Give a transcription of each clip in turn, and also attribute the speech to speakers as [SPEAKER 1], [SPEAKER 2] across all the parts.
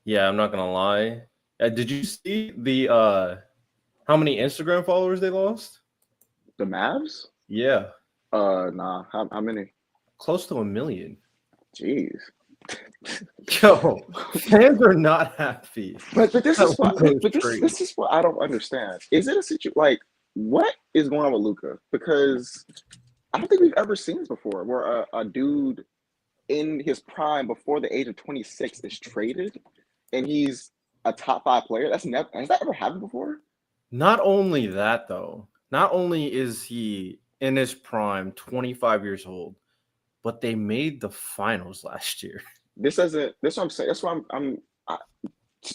[SPEAKER 1] Yeah, I'm not gonna lie. Did you see the how many Instagram followers they lost?
[SPEAKER 2] The Mavs?
[SPEAKER 1] Yeah,
[SPEAKER 2] Nah. How many?
[SPEAKER 1] close to 1 million.
[SPEAKER 2] Jeez.
[SPEAKER 1] Yo, fans are not happy
[SPEAKER 2] But this is
[SPEAKER 1] that
[SPEAKER 2] what
[SPEAKER 1] Luka is
[SPEAKER 2] but
[SPEAKER 1] traded.
[SPEAKER 2] this is what I don't understand. Is it a situation like what is going on with Luca? Because I don't think we've ever seen this before, where a dude in his prime before the age of 26 is traded, and he's a top five player. That's never has that ever happened before?
[SPEAKER 1] Not only that, though, not only is he in his prime, 25 years old, but they made the finals last year.
[SPEAKER 2] This doesn't. This is what I'm saying. That's why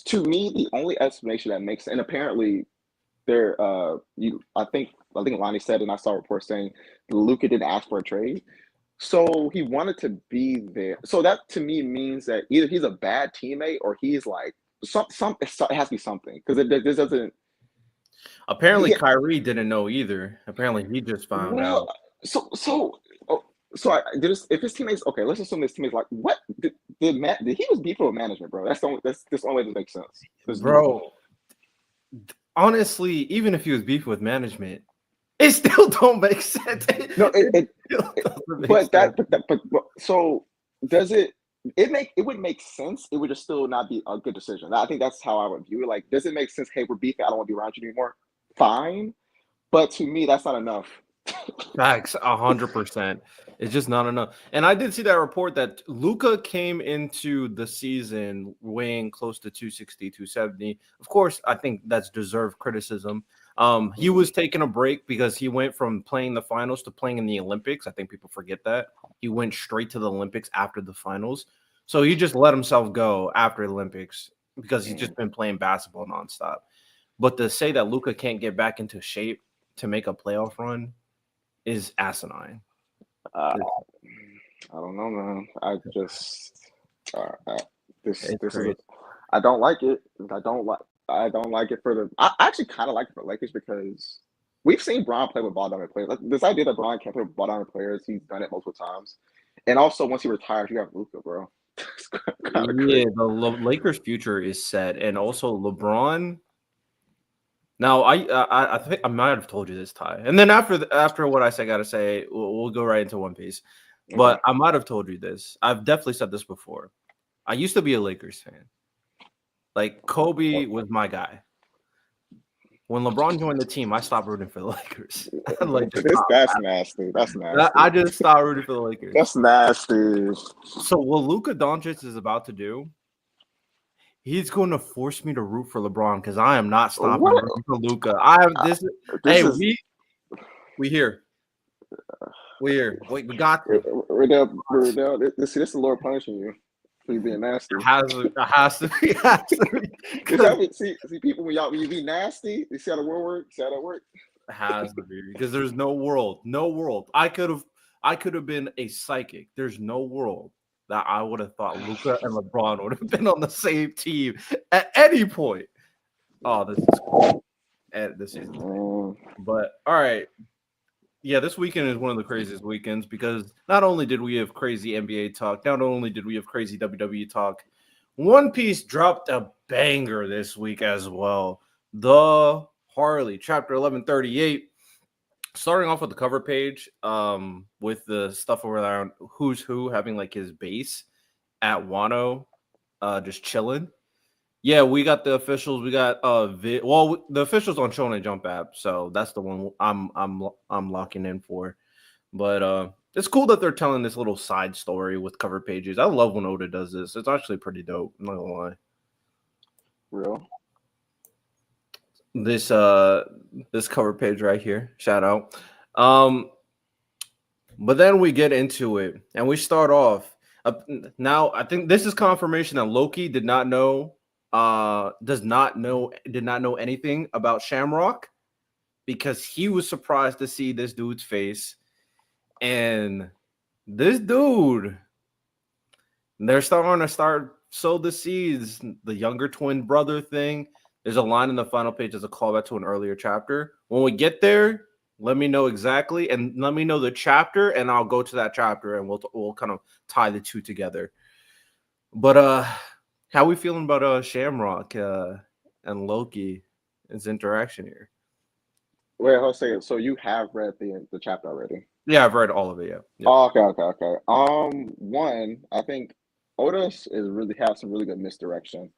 [SPEAKER 2] to me the only explanation that makes, and apparently there you I think Lonnie said, and I saw reports saying Luca didn't ask for a trade. So he wanted to be there. So that to me means that either he's a bad teammate or he's like it has to be something because this doesn't.
[SPEAKER 1] Apparently,
[SPEAKER 2] Yeah,
[SPEAKER 1] Kyrie didn't know either. Apparently, he just found
[SPEAKER 2] well,
[SPEAKER 1] out.
[SPEAKER 2] oh, so if his teammates, okay, let's assume his teammates like what did he was beefing with management, bro. That's the only way that makes sense. There's
[SPEAKER 1] Bro, honestly, even if he was beefing with management, it still don't make sense.
[SPEAKER 2] no
[SPEAKER 1] It still
[SPEAKER 2] it
[SPEAKER 1] doesn't make
[SPEAKER 2] but
[SPEAKER 1] sense.
[SPEAKER 2] but so does it would make sense. It would just still not be a good decision. I think that's how I would view it. Like, does it make sense? Hey, we're beefing. I don't want to be around you anymore. Fine, but to me, that's not enough.
[SPEAKER 1] Facts, 100%. It's just not enough. And I did see that report that Luca came into the season weighing close to 260, 270. Of course, I think that's deserved criticism. He
[SPEAKER 2] Mhm.
[SPEAKER 1] was taking a break because he went from playing the finals to playing in the Olympics. I think people forget that. He went straight to the Olympics after the finals. So he just let himself go after the Olympics because he's just been playing basketball nonstop. But to say that Luca can't get back into shape to make a playoff run is asinine.
[SPEAKER 2] Uh, I don't know, man. I just
[SPEAKER 1] It's
[SPEAKER 2] this is a
[SPEAKER 1] crazy.
[SPEAKER 2] I don't like it. I don't like it for the. I actually kind of like it for Lakers because we've seen Bron play with ball dominant players. Like, this idea that Bron can't play with ball dominant players, he's done it multiple times. And also, once he retires, you have Luka, bro. It's kind of
[SPEAKER 1] Yeah,
[SPEAKER 2] crazy.
[SPEAKER 1] the Lakers' future is set, and also LeBron. Now, I think I might have told you this, Ty, and then after what I said, gotta say we'll go right into One Piece.
[SPEAKER 2] Okay.
[SPEAKER 1] But I might have told you this. I've definitely said this before. I used to be a Lakers fan. Like Kobe was my guy. When LeBron joined the team, I stopped rooting for the Lakers. Like just
[SPEAKER 2] This
[SPEAKER 1] stopped.
[SPEAKER 2] that's nasty. That's
[SPEAKER 1] I
[SPEAKER 2] nasty.
[SPEAKER 1] just stopped rooting for the Lakers.
[SPEAKER 2] That's nasty.
[SPEAKER 1] So what Luka Doncic is about to do, he's going to force me to root for LeBron because I am not stopping
[SPEAKER 2] What?
[SPEAKER 1] rooting for Luka. I have this.
[SPEAKER 2] This
[SPEAKER 1] Hey,
[SPEAKER 2] is
[SPEAKER 1] we here. We here. Wait, we got to.
[SPEAKER 2] Riddell. This is the Lord punishing you for you being nasty.
[SPEAKER 1] It has to be. It has to be.
[SPEAKER 2] Is
[SPEAKER 1] Because
[SPEAKER 2] that what, see people when you be nasty? You see how the world works? See how that works?
[SPEAKER 1] it has to be because there's no world. I could have been a psychic. There's no world that I would have thought Luka and LeBron would have been on the same team at any point. Oh, this is cool. And this season's crazy.
[SPEAKER 2] Mm,
[SPEAKER 1] But all right, yeah, this weekend is one of the craziest weekends because not only did we have crazy NBA talk, not only did we have crazy WWE talk, One Piece dropped a banger this week as well. The Harley, chapter 1138. Starting off with the cover page, with the stuff around who's who having like his base at Wano, just chilling. Yeah, we got the officials. We got the officials on Shonen Jump app, so that's the one I'm locking in for. But it's cool that they're telling this little side story with cover pages. I love when Oda does this. It's actually pretty dope. I'm not gonna lie.
[SPEAKER 2] real.
[SPEAKER 1] This this cover page right here. Shout out. Um, but then we get into it, and we start off. Now, I think this is confirmation that Loki did not know anything about Shamrock because he was surprised to see this dude's face. And this dude, they're starting to sow the seeds, the younger twin brother thing. There's a line in the final page as a callback to an earlier chapter. When we get there, let me know exactly and let me know the chapter, and I'll go to that chapter and we'll kind of tie the two together. But How we feeling about Shamrock and Loki, his interaction here?
[SPEAKER 2] Wait, I'll say it. So you have read the chapter already?
[SPEAKER 1] Yeah, I've read all of it. Yeah, yep.
[SPEAKER 2] Oh, okay. One, I think Otis is really has some really good misdirection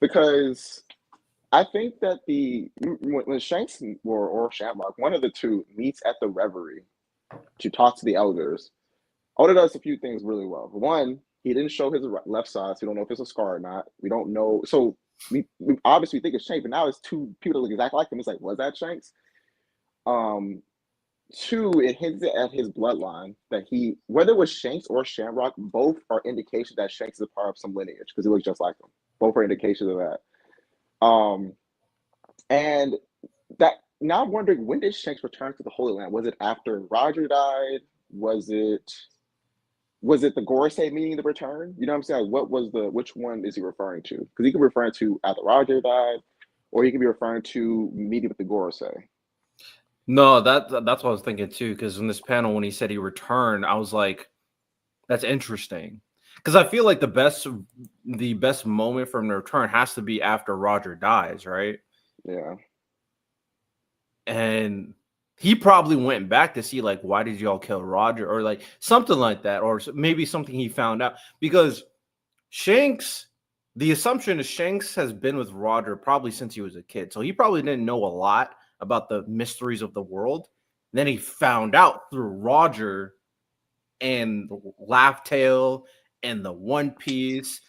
[SPEAKER 2] because I think that when Shanks or Shamrock, one of the two, meets at the Reverie to talk to the elders, Oda does a few things really well. One, he didn't show his left side, so we don't know if it's a scar or not. We don't know. So we obviously think it's Shanks, but now it's two people that look exactly like him. It's like, was that Shanks? Um, Two, it hints at his bloodline that whether it was Shanks or Shamrock, both are indications that Shanks is a part of some lineage because he looks just like him. Both are indications of that. Um, and that now I'm wondering, when did Shanks return to the Holy Land? Was it after Roger died? Was it the Gorosei meeting the return? You know what I'm saying? Like, which one is he referring to? Because he could be referring to after Roger died, or he could be referring to meeting with the Gorosei.
[SPEAKER 1] No, that's what I was thinking too. Because in this panel, when he said he returned, I was like, that's interesting. Because I feel like the best moment from the return has to be after Roger dies, right?
[SPEAKER 2] Yeah.
[SPEAKER 1] And he probably went back to see like, why did y'all kill Roger, or like something like that, or maybe something he found out. Because Shanks, the assumption is Shanks has been with Roger probably since he was a kid, so he probably didn't know a lot about the mysteries of the world. Then he found out through Roger and Laugh Tale and the One Piece.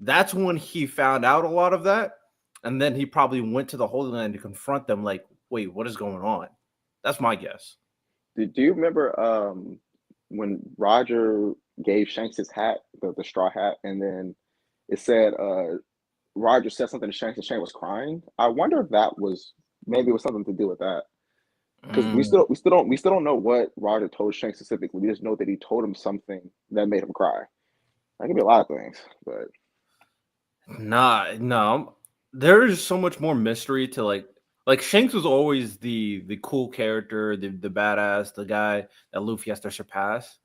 [SPEAKER 1] That's when he found out a lot of that. And then he probably went to the Holy Land to confront them, like, wait, what is going on? That's my guess.
[SPEAKER 2] Do you remember when Roger gave Shanks his hat, the straw hat, and then it said Roger said something to Shanks and Shanks was crying? I wonder if that was maybe it was something to do with that. Because
[SPEAKER 1] Mm,
[SPEAKER 2] we still don't know what Roger told Shanks specifically. We just know that he told him something that made him cry. That could be a lot of things, but
[SPEAKER 1] nah, no. There's so much more mystery to like Shanks was always the cool character, the badass, the guy that Luffy has to surpass.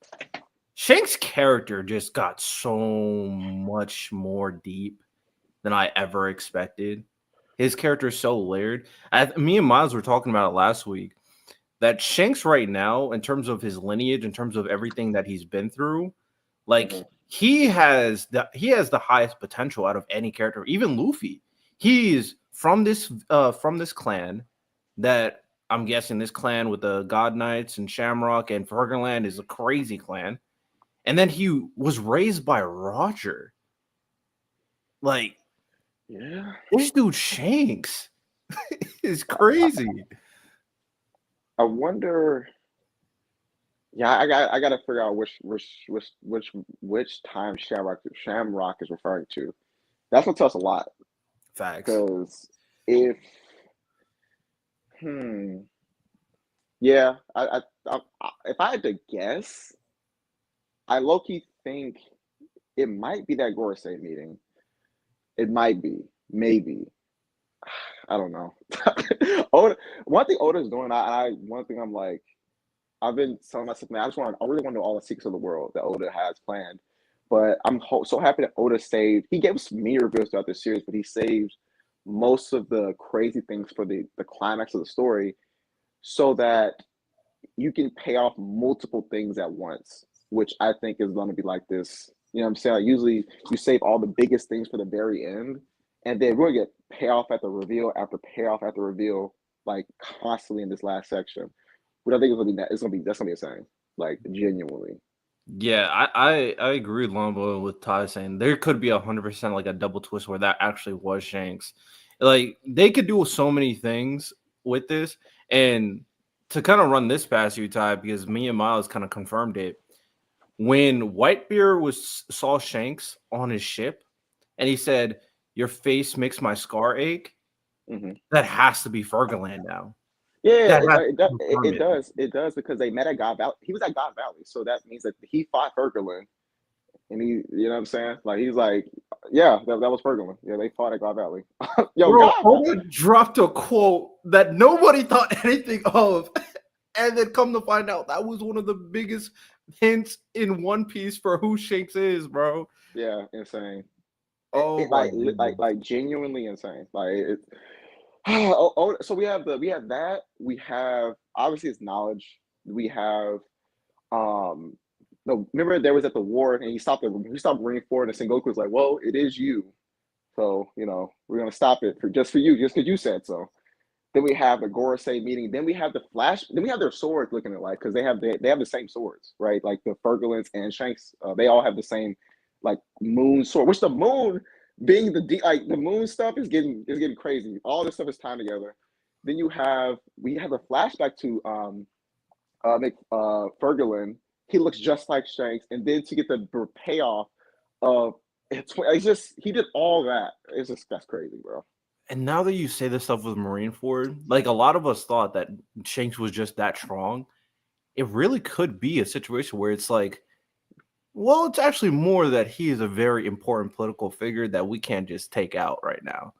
[SPEAKER 1] Shanks' character just got so much more deep than I ever expected. His character is so layered. Me and Miles were talking about it last week. That Shanks right now, in terms of his lineage, in terms of everything that he's been through, like
[SPEAKER 2] mhm.
[SPEAKER 1] he has the highest potential out of any character, even Luffy. He's from this clan that I'm guessing this clan with the God Knights and Shamrock and Fergurland is a crazy clan. And then he was raised by Roger. Like
[SPEAKER 2] Yeah.
[SPEAKER 1] this dude Shanks is crazy.
[SPEAKER 2] I wonder. Yeah, I got to figure out which time Shamrock is referring to. That's gonna tell us a lot
[SPEAKER 1] Facts.
[SPEAKER 2] because if hmm yeah, if I had to guess, I low key think it might be that Gorosei meeting. It might be, maybe. I don't know. Oda, one thing Oda's doing, one thing I'm like, I've been telling myself, man, I really want to know all the secrets of the world that Oda has planned. But I'm so happy that Oda saved. He gave us many reveals throughout the series, but he saved most of the crazy things for the climax of the story, so that you can pay off multiple things at once, which I think is going to be like this. You know what I'm saying? Like usually you save all the biggest things for the very end, and then we're gonna get payoff after reveal after payoff after reveal, like constantly in this last section. But I think that's gonna be insane, like genuinely.
[SPEAKER 1] Yeah, I agree with Lombo with Ty saying there could be 100% like a double twist where that actually was Shanks. Like they could do so many things with this, and to kind of run this past you, Ty, because me and Miles kind of confirmed it when Whitebeard saw Shanks on his ship, and he said, "Your face makes my scar ache."
[SPEAKER 2] Hmm.
[SPEAKER 1] That has to be Fergaland now.
[SPEAKER 2] Yeah,
[SPEAKER 1] That has to confirm
[SPEAKER 2] it
[SPEAKER 1] it.
[SPEAKER 2] does. It does because they met at God Valley. He was at God Valley, so that means that he fought Hercules. And you know what I'm saying? Like he's like, yeah, that was Ferguson. Yeah, they fought at God Valley. Yo,
[SPEAKER 1] Bro,
[SPEAKER 2] God Valley.
[SPEAKER 1] Oda dropped a quote that nobody thought anything of. And then come to find out that was one of the biggest hints in One Piece for who Shanks is, bro.
[SPEAKER 2] Yeah, insane.
[SPEAKER 1] Oh my goodness.
[SPEAKER 2] like genuinely insane. Like it. So we have that. We have obviously his knowledge. We have no. Remember there was at the war and he stopped Marine Ford and Sengoku was like, "Well, it is you. So we're gonna stop it for you, just because you said so." Then we have the Gorosei meeting. Then we have the Flash. Then we have their swords looking alike because they have the same swords, right? Like the Fergalins and Shanks, they all have the same like moon sword. Which the moon being like the moon stuff is getting crazy. All this stuff is tied together. Then we have a flashback to Fergalin. He looks just like Shanks, and then to get the payoff of it's just he did all that. That's crazy, bro.
[SPEAKER 1] And now that you say this stuff with Marineford, like a lot of us thought that Shanks was just that strong. It really could be a situation where it's like, well, it's actually more that he is a very important political figure that we can't just take out right now.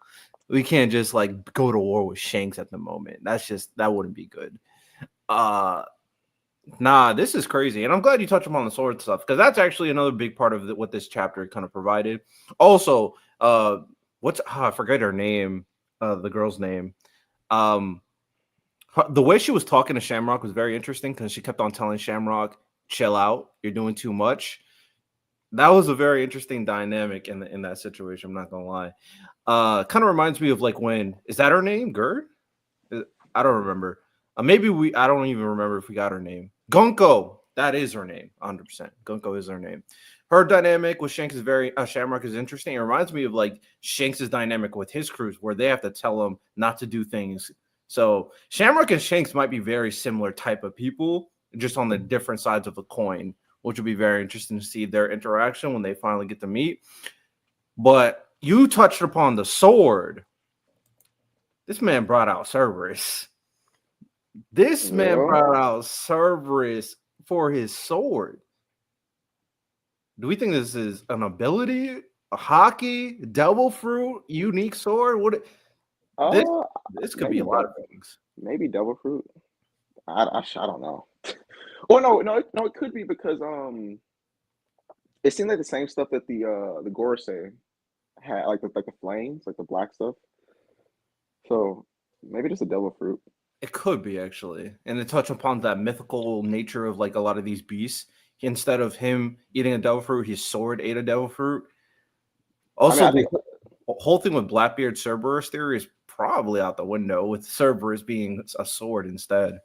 [SPEAKER 1] We can't just like go to war with Shanks at the moment. That wouldn't be good. Nah, this is crazy. And I'm glad you touched upon the sword stuff because that's actually another big part of what this chapter kind of provided. Also, I forget her name, the girl's name. The way she was talking to Shamrock was very interesting because she kept on telling Shamrock, "Chill out, you're doing too much." That was a very interesting dynamic in that situation. I'm not gonna lie. Kind of reminds me of like when is that her name? Gerd? I don't remember. I don't even remember if we got her name. Gunko. That is her name. 100%. Gunko is her name. Her dynamic with Shanks is Shamrock is interesting. It reminds me of like Shanks' dynamic with his crews where they have to tell him not to do things. So Shamrock and Shanks might be very similar type of people, just on the different sides of the coin, which would be very interesting to see their interaction when they finally get to meet. But you touched upon the sword. This man brought out Cerberus. This man brought out Cerberus for his sword. Do we think this is an ability, a hockey, devil fruit, unique sword? This could be a lot of things.
[SPEAKER 2] Maybe devil fruit. I don't know. Oh no, it could be because it seemed like the same stuff that the Gorosei had, like the flames, like the black stuff. So maybe just a devil fruit.
[SPEAKER 1] It could be actually, and to touch upon that mythical nature of like a lot of these beasts. Instead of him eating a devil fruit, his sword ate a devil fruit. Also, the whole thing with Blackbeard Cerberus theory is probably out the window, with Cerberus being a sword instead.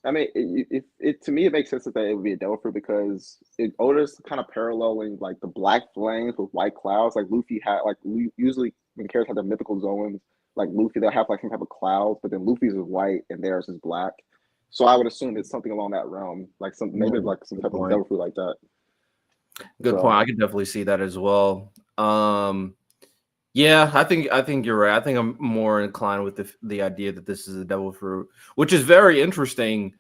[SPEAKER 2] I mean, it to me it makes sense that it would be a devil fruit because Oda's kind of paralleling like the black flames with white clouds. Like Luffy had, like usually when characters have their mythical zones, like Luffy they'll have like some type of clouds, but then Luffy's is white and theirs is black. So I would assume it's something along that realm, like maybe like some type of devil fruit like that.
[SPEAKER 1] Good point. I could definitely see that as well. Yeah, I think you're right. I think I'm more inclined with the idea that this is a devil fruit, which is very interesting.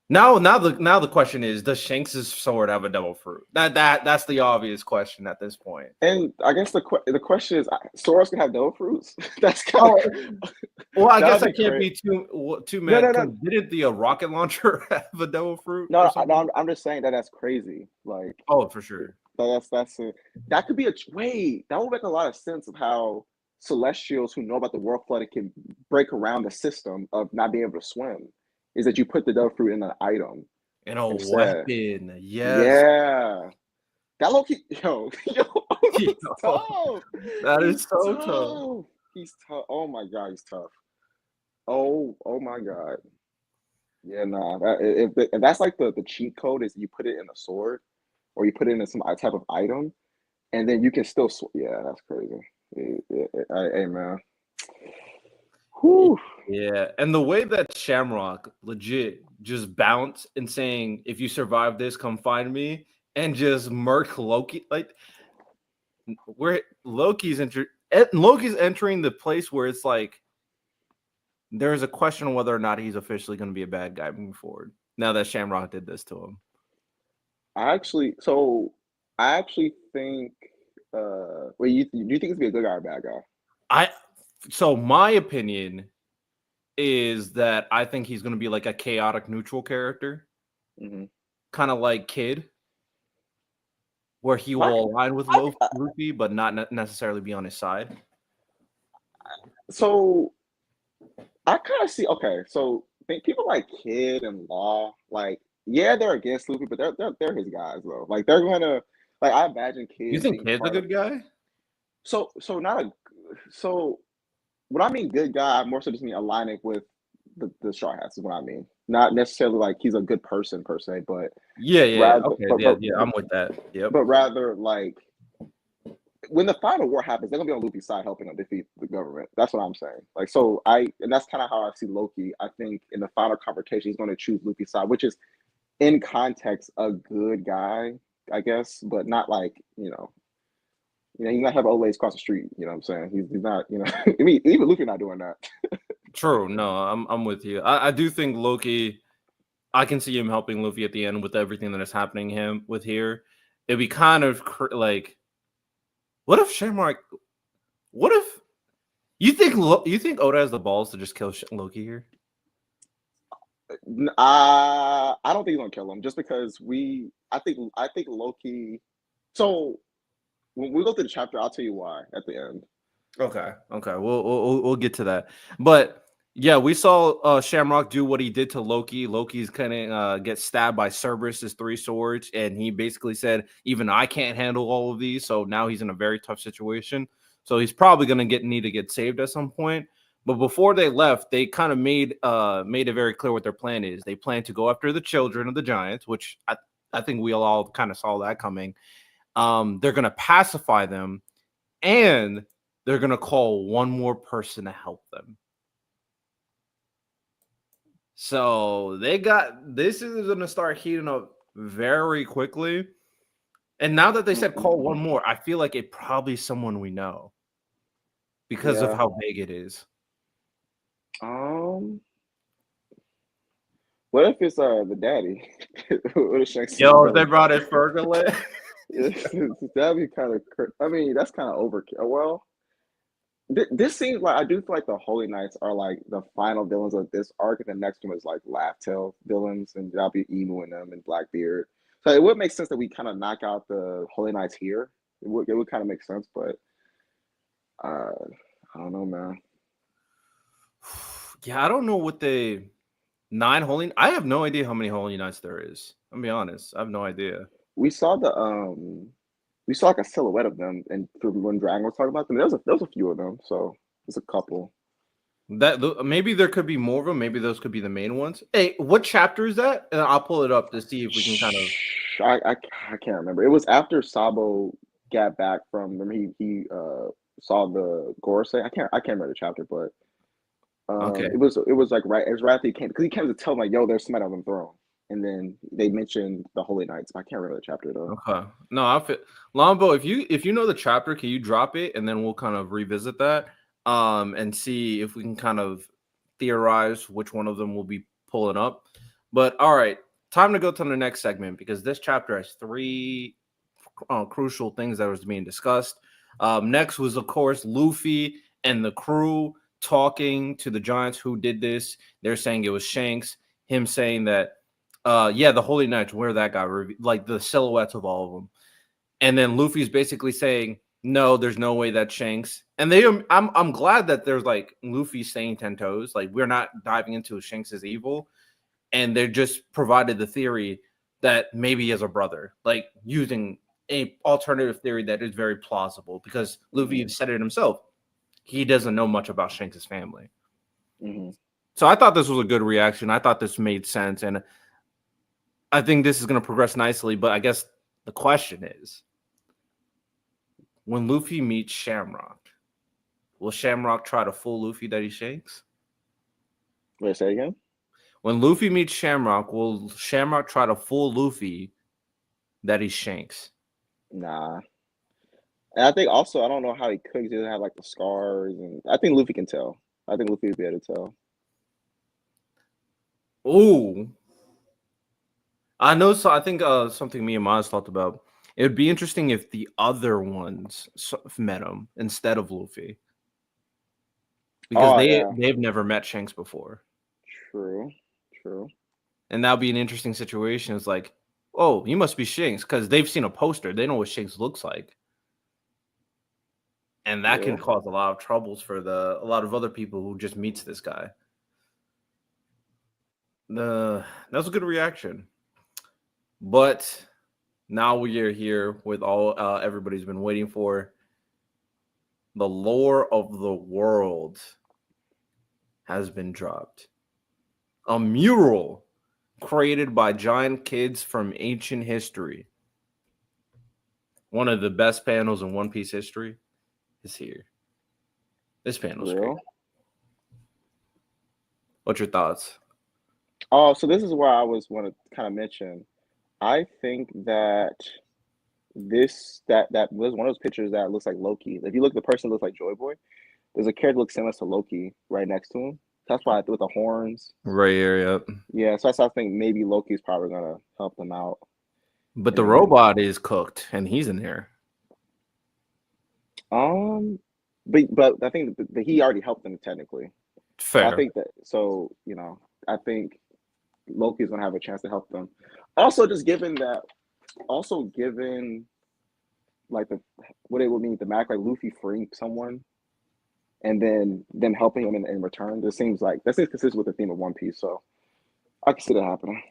[SPEAKER 1] Now the question is, does Shanks' sword have a devil fruit? That's the obvious question at this point.
[SPEAKER 2] And I guess the question is, swords can have devil fruits. That's kind
[SPEAKER 1] of. Well, I guess I can't be too mad. No. Didn't the rocket launcher have a devil fruit?
[SPEAKER 2] No, I'm just saying that's crazy. Like,
[SPEAKER 1] for sure.
[SPEAKER 2] That could be that would make a lot of sense of how Celestials who know about the world flooding can break around the system of not being able to swim. Is that you put the devil fruit in an item.
[SPEAKER 1] In a weapon. Yes.
[SPEAKER 2] Yeah. That low-key, yo, tough.
[SPEAKER 1] That is so tough.
[SPEAKER 2] He's tough. Oh my god, he's tough. Oh my god. Yeah, nah. If that's like the cheat code is you put it in a sword, or you put it in some type of item, and then you can still. Yeah, that's crazy. Hey man.
[SPEAKER 1] Whew. Yeah, and the way that Shamrock legit just bounced and saying, "If you survive this, come find me," and just murk Loki, like where Loki's entering the place where it's like there's a question on whether or not he's officially going to be a bad guy moving forward. Now that Shamrock did this to him,
[SPEAKER 2] I actually think. Wait, you think it's gonna be a good guy or a bad guy?
[SPEAKER 1] So my opinion is that I think he's going to be like a chaotic neutral character, kind of like Kid, where he
[SPEAKER 2] My,
[SPEAKER 1] will align with
[SPEAKER 2] I,
[SPEAKER 1] Luffy, but not necessarily be on his side.
[SPEAKER 2] so I kind of see. Okay, so think people like Kid and Law, like yeah, they're against Luffy, but they're his guys though. Like they're gonna like I imagine
[SPEAKER 1] You
[SPEAKER 2] Kid
[SPEAKER 1] think
[SPEAKER 2] being
[SPEAKER 1] Kid's a
[SPEAKER 2] part of.
[SPEAKER 1] good guy?
[SPEAKER 2] So not a so when I mean good guy, I more so just mean aligning with the Straw Hats is what I mean. Not necessarily like he's a good person per se, but
[SPEAKER 1] Yeah.
[SPEAKER 2] rather
[SPEAKER 1] Okay, yeah. I'm with that. Yep.
[SPEAKER 2] but rather like when the final war happens, they're gonna be on Luffy's side helping him defeat the government. That's what I'm saying. Like so and that's kind of how I see Loki. I think in the final confrontation he's gonna choose Luffy's side, which is in context a good guy, I guess, but not like, he might have old ladies across the street, you know what I'm saying? He's not, I mean even Luffy not doing that.
[SPEAKER 1] True. No, I'm with you. I do think Loki. I can see him helping Luffy at the end with everything that is happening him with here. It'd be kind of like, what if Shamrock? What if you think Oda has the balls to just kill Loki here?
[SPEAKER 2] I don't think he's gonna kill him just because I think Loki. So when we go through the chapter, I'll tell you why at the end.
[SPEAKER 1] Okay. We'll get to that. But yeah, we saw Shamrock do what he did to Loki. Loki's kind of get stabbed by Cerberus's 3 swords, and he basically said, "Even I can't handle all of these." So now he's in a very tough situation. So he's probably going to need to get saved at some point. But before they left, they kind of made it very clear what their plan is. They plan to go after the children of the giants, which I think we all kind of saw that coming. They're going to pacify them, and they're going to call one more person to help them. So this is going to start heating up very quickly. And now that they said call one more, I feel like it probably someone we know because of how big it is.
[SPEAKER 2] What if it's the daddy? What if Shanks
[SPEAKER 1] Yo, if they brought in Fergalith.
[SPEAKER 2] That'd be kind of. I mean, that's kind of overkill. Well, this seems like I do feel like the Holy Knights are like the final villains of this arc, and the next one is like Laugh Tale villains, and that'll be Emu and them and Blackbeard. So it would make sense that we kind of knock out the Holy Knights here. It would kind of make sense, but I don't know, man.
[SPEAKER 1] Yeah, I don't know what they 9 holy. I have no idea how many Holy Knights there is. I'll be honest. I have no idea.
[SPEAKER 2] We saw we saw like a silhouette of them, and when Dragon was talking about them, there was a few of them, so there's a couple.
[SPEAKER 1] That maybe there could be more of them. Maybe those could be the main ones. Hey, what chapter is that? And I'll pull it up to see if we can kind of.
[SPEAKER 2] I can't remember. It was after Sabo got back from. Remember he saw the Gorosei. I can't remember the chapter, but
[SPEAKER 1] Okay.
[SPEAKER 2] it was like it was right after he came because he came to tell him like, yo, there's somebody on the throne, and then they mentioned the Holy Knights. But I can't remember the chapter though.
[SPEAKER 1] Okay. No, I fit Lombo. If you know the chapter, can you drop it and then we'll kind of revisit that and see if we can kind of theorize which one of them will be pulling up. But all right, time to go to the next segment because this chapter has 3 crucial things that was being discussed. Next was of course Luffy and the crew talking to the giants who did this. They're saying it was Shanks. Him saying that yeah, the Holy Knights, where that got like the silhouettes of all of them. And then Luffy's basically saying, no, there's no way that Shanks. And I'm glad that there's like Luffy saying 10 toes. Like we're not diving into Shanks is evil. And they just provided the theory that maybe he has a brother, like using a alternative theory that is very plausible because Luffy said it himself. He doesn't know much about Shanks' family. So I thought this was a good reaction. I thought this made sense. And I think this is going to progress nicely, but I guess the question is, when Luffy meets Shamrock, will Shamrock try to fool Luffy that he Shanks?
[SPEAKER 2] Wait, say again?
[SPEAKER 1] When Luffy meets Shamrock, will Shamrock try to fool Luffy that he Shanks?
[SPEAKER 2] Nah. And I think also, I don't know how he could. He doesn't have like the scars, and I think Luffy can tell. I think Luffy would be able to tell.
[SPEAKER 1] Ooh. I know. So I think something me and Miles talked about. It would be interesting if the other ones met him instead of Luffy, because they've never met Shanks before.
[SPEAKER 2] True.
[SPEAKER 1] And that'd be an interesting situation. It's like, oh, you must be Shanks because they've seen a poster. They know what Shanks looks like, and that can
[SPEAKER 2] Yeah.
[SPEAKER 1] cause a lot of troubles for a lot of other people who just meets this guy. That was a good reaction, but now we are here with all everybody's been waiting for. The lore of the world has been dropped. A mural created by giant kids from ancient history. One of the best panels in One Piece history is here. This panel's great.
[SPEAKER 2] Real.
[SPEAKER 1] What's your thoughts?
[SPEAKER 2] Oh, so this is where I was want to kind of mention. I think that that was one of those pictures that looks like Loki. If you look, the person looks like Joy Boy. There's a character that looks similar to Loki right next to him. That's why with the horns.
[SPEAKER 1] Right here, yep.
[SPEAKER 2] Yeah, so I think maybe Loki's probably gonna help them out.
[SPEAKER 1] But the
[SPEAKER 2] And
[SPEAKER 1] robot is cooked, and he's in here.
[SPEAKER 2] but I think that he already helped them technically.
[SPEAKER 1] Fair.
[SPEAKER 2] I think that I think Loki's gonna have a chance to help them. Also, given like what it would mean the Mac like Luffy freeing someone and then them helping him in return. That seems consistent with the theme of One Piece. So I can see that happening.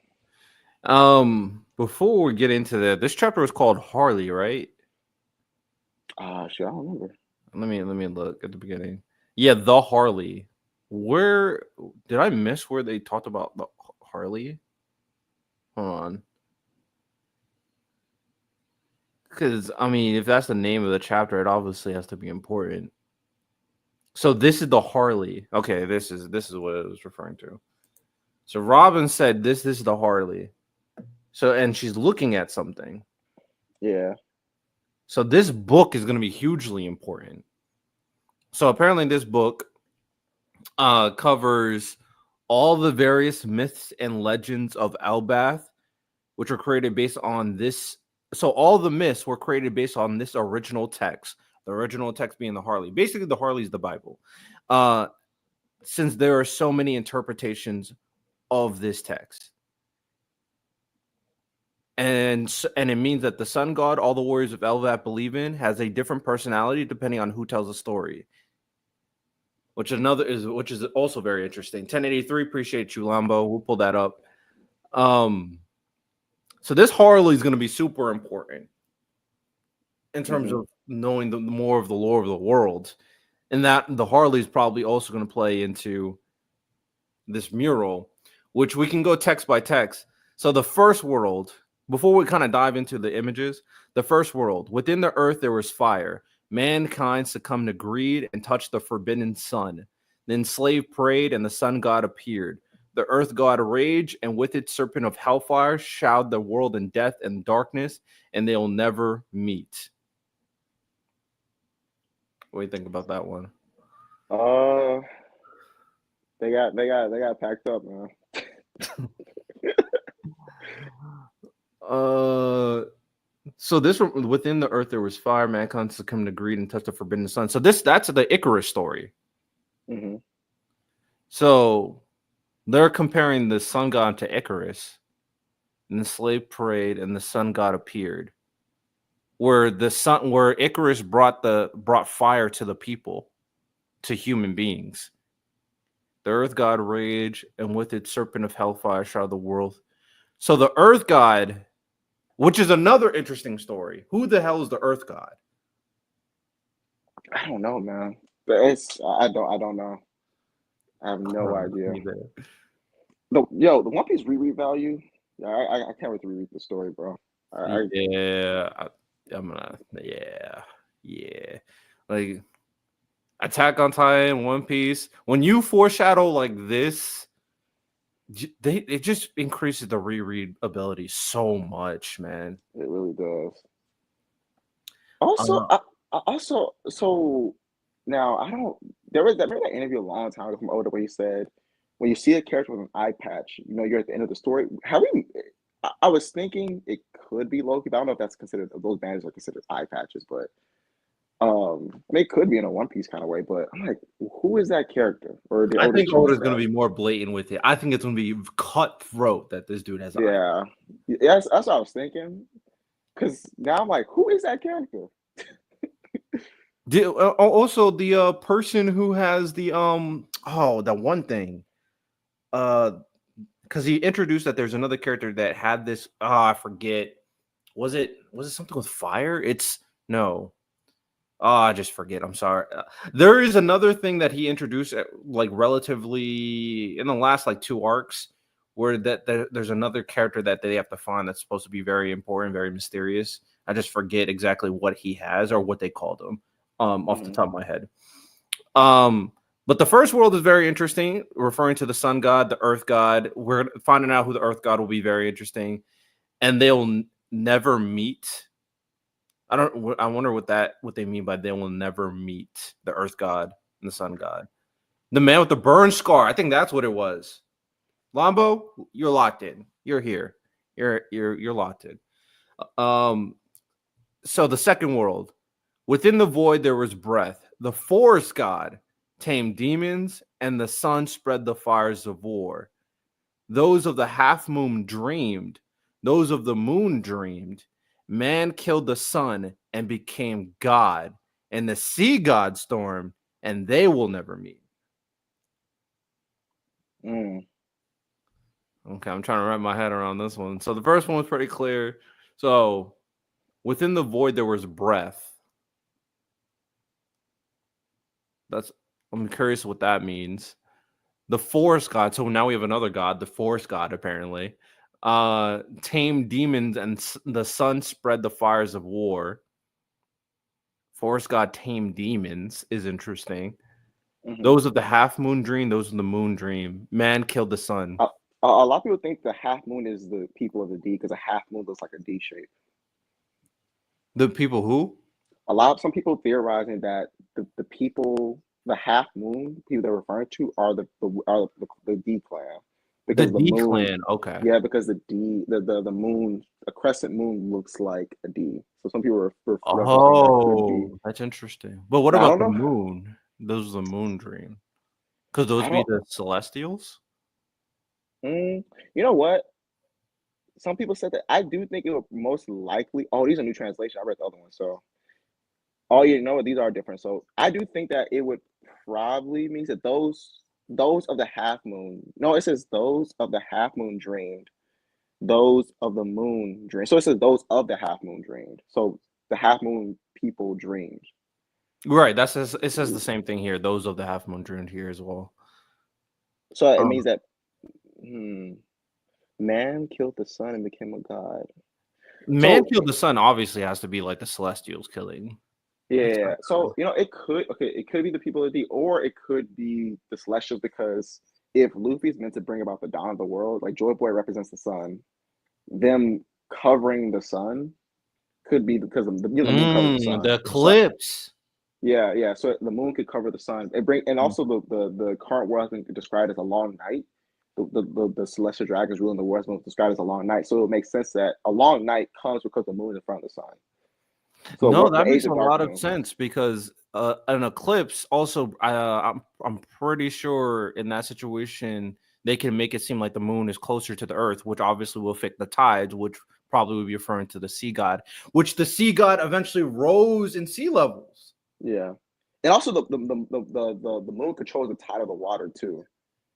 [SPEAKER 1] Before we get into that, this chapter was called Harley, right?
[SPEAKER 2] Shit, I don't remember.
[SPEAKER 1] Let me look at the beginning. Yeah, the Harley. Where did I miss where they talked about the Harley? Hold on. Because I mean, if that's the name of the chapter, it obviously has to be important. So this is the Harley. Okay, this is what it was referring to. So Robin said this is the Harley. So and she's looking at something.
[SPEAKER 2] Yeah.
[SPEAKER 1] So this book is going to be hugely important. So apparently this book covers all the various myths and legends of Elbath, which were created based on this. So all the myths were created based on this original text. The original text being the Harley. Basically, the Harley is the Bible. Since there are so many interpretations of this text. And it means that the sun god all the warriors of Elbath believe in has a different personality depending on who tells the story. Which is also very interesting. 1083, appreciate you, Lambo. We'll pull that up. So this Harley is going to be super important in terms of knowing the more of the lore of the world, and that the Harley is probably also going to play into this mural, which we can go text by text. So the first world, before we kind of dive into the images, the first world, within the earth there was fire. Mankind succumbed to greed and touched the forbidden sun. The enslaved prayed, and the sun god appeared. The earth god raged, and with its serpent of hellfire shroud the world in death and darkness, and they'll never meet. What do you think about that one?
[SPEAKER 2] They got packed up, man.
[SPEAKER 1] So this within the earth there was fire. Mankind succumbed to greed and touched the forbidden sun. So that's the Icarus story.
[SPEAKER 2] Mm-hmm.
[SPEAKER 1] So they're comparing the sun god to Icarus, and the slave parade, and the sun god appeared, where Icarus brought fire to the people, to human beings. The earth god raged, and with its serpent of hellfire shrouded the world. So the earth god, which is another interesting story. Who the hell is the earth god?
[SPEAKER 2] I don't know, man. But I don't know. I have no idea. The One Piece reread value. Yeah, I can't wait to reread the story, bro.
[SPEAKER 1] Yeah. Like Attack on Titan, One Piece. When you foreshadow like this, it just increases the reread ability so much, man.
[SPEAKER 2] It really does. Also, so now I don't. There was that. Remember that interview a long time ago from Oda where he said, "When you see a character with an eye patch, you know you're at the end of the story." I was thinking it could be Loki, but I don't know if that's considered. Those bandages are considered eye patches, but I mean, it could be in a One Piece kind of way, but I'm like, who is that character? Or
[SPEAKER 1] I
[SPEAKER 2] they
[SPEAKER 1] think
[SPEAKER 2] changed
[SPEAKER 1] Oda's going
[SPEAKER 2] that?
[SPEAKER 1] to be more blatant with it. I think it's going to be cutthroat that this dude has eyes.
[SPEAKER 2] Yeah, yeah, that's what I was thinking. Because now I'm like, who is that character?
[SPEAKER 1] Also, the person who has the that one thing, uh, because he introduced that there's another character that had this. I forget. Was it something with fire? It's no. Oh, I just forget. I'm sorry. There is another thing that he introduced, like relatively in the last like two arcs, where there's another character that they have to find that's supposed to be very important, very mysterious. I just forget exactly what he has or what they called him, off the
[SPEAKER 2] Mhm.
[SPEAKER 1] top of my head. Um, but the first world is very interesting, referring to the sun god, the earth god. We're finding out who the earth god will be very interesting, and they'll never meet. I wonder what they mean by they will never meet the Earth God and the Sun God. The man with the burn scar. I think that's what it was. Lombo, you're locked in. You're here. You're locked in. Um. So the second world, within the void there was breath. The forest god tamed demons, and the sun spread the fires of war. Those of the half moon dreamed, those of the moon dreamed. Man killed the sun and became God, and the sea god stormed, and they will never meet.
[SPEAKER 2] Mm.
[SPEAKER 1] Okay, I'm trying to wrap my head around this one. So the first one was pretty clear. So within the void there was breath. That's I'm curious what that means. The forest god. So now we have another god, the forest god, apparently. Tamed demons and the sun spread the fires of war. Forest god tamed demons is interesting.
[SPEAKER 2] Mhm.
[SPEAKER 1] Those of the half moon dream, those of the moon dream. Man killed the sun.
[SPEAKER 2] A lot of people think the half moon is the people of the D because a half moon looks like a D shape.
[SPEAKER 1] The people who?
[SPEAKER 2] Some people theorizing that the people, the half moon people they're referring to are the D clan
[SPEAKER 1] The
[SPEAKER 2] because the
[SPEAKER 1] D
[SPEAKER 2] moon,
[SPEAKER 1] clan. Okay.
[SPEAKER 2] yeah, because the moon, a crescent moon looks like a D. So some people are referencing that could be.
[SPEAKER 1] Oh, that's interesting. But what
[SPEAKER 2] Now I
[SPEAKER 1] about
[SPEAKER 2] don't
[SPEAKER 1] the
[SPEAKER 2] know.
[SPEAKER 1] moon? Those are the moon dream. Could those
[SPEAKER 2] I
[SPEAKER 1] be
[SPEAKER 2] don't.
[SPEAKER 1] the celestials?
[SPEAKER 2] You know what? Some people said that. I do think it would most likely. Oh, these are new translation. I read the other one, so oh, you know what? These are different. So I do think that it would probably means that those of the half moon. No, it says those of the half moon dreamed. Those of the moon dreamed. So it says those of the half moon dreamed. So the half moon people dreamed.
[SPEAKER 1] Right. It says the same thing here. Those of the half moon dreamed here as well.
[SPEAKER 2] So it
[SPEAKER 1] Um,
[SPEAKER 2] means that hmm, man killed the sun and became a god.
[SPEAKER 1] Man
[SPEAKER 2] So
[SPEAKER 1] killed the sun obviously has to be like the celestials killing. That's
[SPEAKER 2] yeah.
[SPEAKER 1] not
[SPEAKER 2] So
[SPEAKER 1] good.
[SPEAKER 2] it could be the people of the, or it could be the Celestials because if Luffy's meant to bring about the dawn of the world, like Joy Boy represents the sun, them covering the sun could be because of the moon covers the sun.
[SPEAKER 1] The
[SPEAKER 2] So
[SPEAKER 1] eclipse.
[SPEAKER 2] yeah, yeah. So the moon could cover the sun. And
[SPEAKER 1] Mm.
[SPEAKER 2] also the current world has been described as a long night. The celestial dragons ruling the world has been described as a long night. So it makes sense that a long night comes because the moon is in front of the sun. So
[SPEAKER 1] No,
[SPEAKER 2] the
[SPEAKER 1] that
[SPEAKER 2] age
[SPEAKER 1] makes
[SPEAKER 2] of
[SPEAKER 1] a lot of
[SPEAKER 2] darkness.
[SPEAKER 1] sense because an eclipse also I'm pretty sure in that situation they can make it seem like the moon is closer to the earth, which obviously will affect the tides, which probably would be referring to the sea god, which the sea god eventually rose in sea levels.
[SPEAKER 2] Yeah. And also the moon controls the tide of the water too,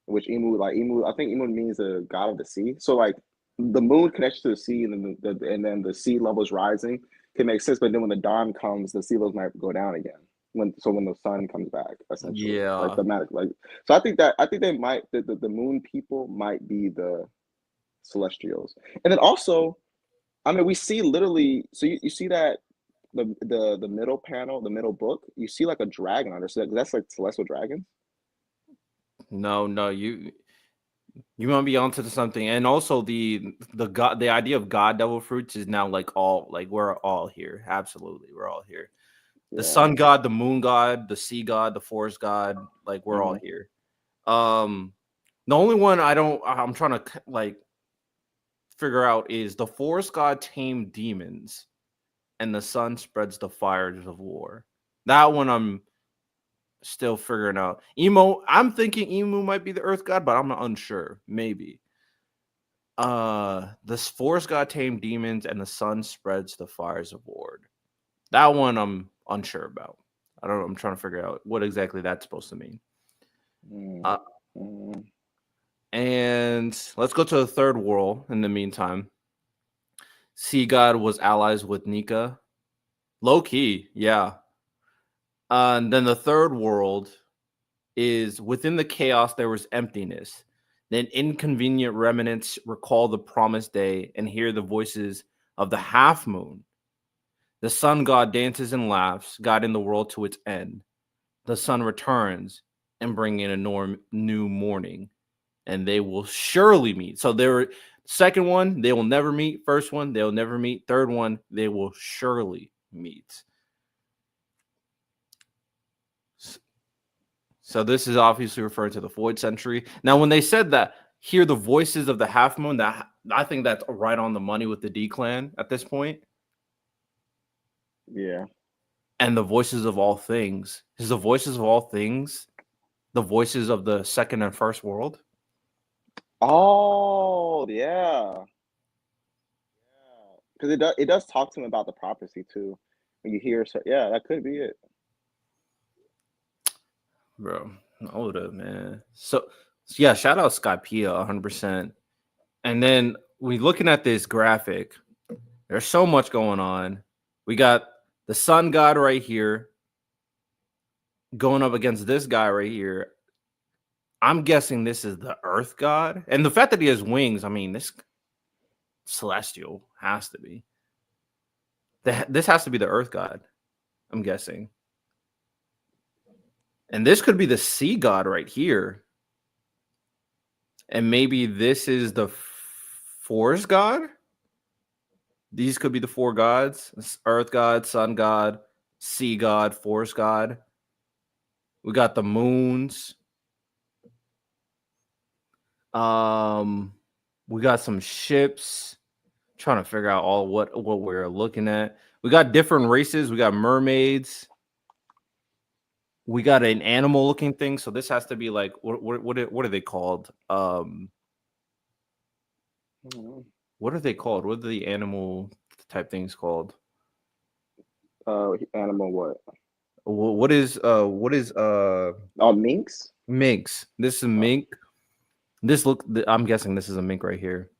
[SPEAKER 2] which Emu, I think Emu means the god of the sea. So like the moon connects to the sea, and then and then the sea levels rising can make sense. But then when the dawn comes, the sea levels might go down again. When the sun comes back, essentially, like
[SPEAKER 1] Yeah.
[SPEAKER 2] thematic. Like so, I think they might the moon people might be the celestials, and then also I mean we see literally. So you see that the middle panel, the middle book, you see like a dragon on it. So that's like celestial dragons.
[SPEAKER 1] No, no, you might be onto something, and also the idea of god devil fruits is now like all like we're all here. Absolutely, we're all here. The
[SPEAKER 2] Yeah.
[SPEAKER 1] sun god, the moon god, the sea god, the forest god, like we're all
[SPEAKER 2] Hmm.
[SPEAKER 1] here. Um, the only one I'm trying to like figure out is the forest god tamed demons, and the sun spreads the fires of war. That one I'm still figuring out. Emo, I'm thinking Emu might be the Earth God, but I'm unsure. Maybe. The forest god tamed demons, and the sun spreads the fires of Ward. That one I'm unsure about. I don't know. I'm trying to figure out what exactly that's supposed to mean. Uh, and let's go to the third world in the meantime. Sea God was allies with Nika. Low key, yeah. And then the third world is within the chaos there was emptiness. Then inconvenient remnants recall the promised day and hear the voices of the half moon. The sun god dances and laughs, guiding the world to its end. The sun returns and bring in a new morning, and they will surely meet. So there, second one, they will never meet. First one, they'll never meet. Third one, they will surely meet. So this is obviously referring to the Void Century. Now, when they said that, hear the voices of the Half Moon, that I think that's right on the money with the D Clan at this point.
[SPEAKER 2] Yeah.
[SPEAKER 1] And the voices of all things. Is the voices of all things the voices of the second and first world?
[SPEAKER 2] Oh, yeah. Because it does talk to him about the prophecy too. When you hear, so yeah, that could be it.
[SPEAKER 1] Bro, hold up, man. So yeah, shout out Skypea 100%. And then we looking at this graphic. There's so much going on. We got the sun god right here going up against this guy right here. I'm guessing this is the earth god. And the fact that he has wings, I mean, this celestial has to be. This has to be the earth god, I'm guessing. And this could be the sea god right here. And maybe this is the forest god? These could be the four gods: earth god, sun god, sea god, forest god. We got the moons. We got some ships. Trying to figure out all what we're looking at. We got different races. We got mermaids. We got an animal looking thing. So this has to be like what are they called? What are they called? What are the animal type things called?
[SPEAKER 2] Animal what?
[SPEAKER 1] What is
[SPEAKER 2] Oh, minks?
[SPEAKER 1] minks? This is mink. This look, I'm guessing this is a mink right here.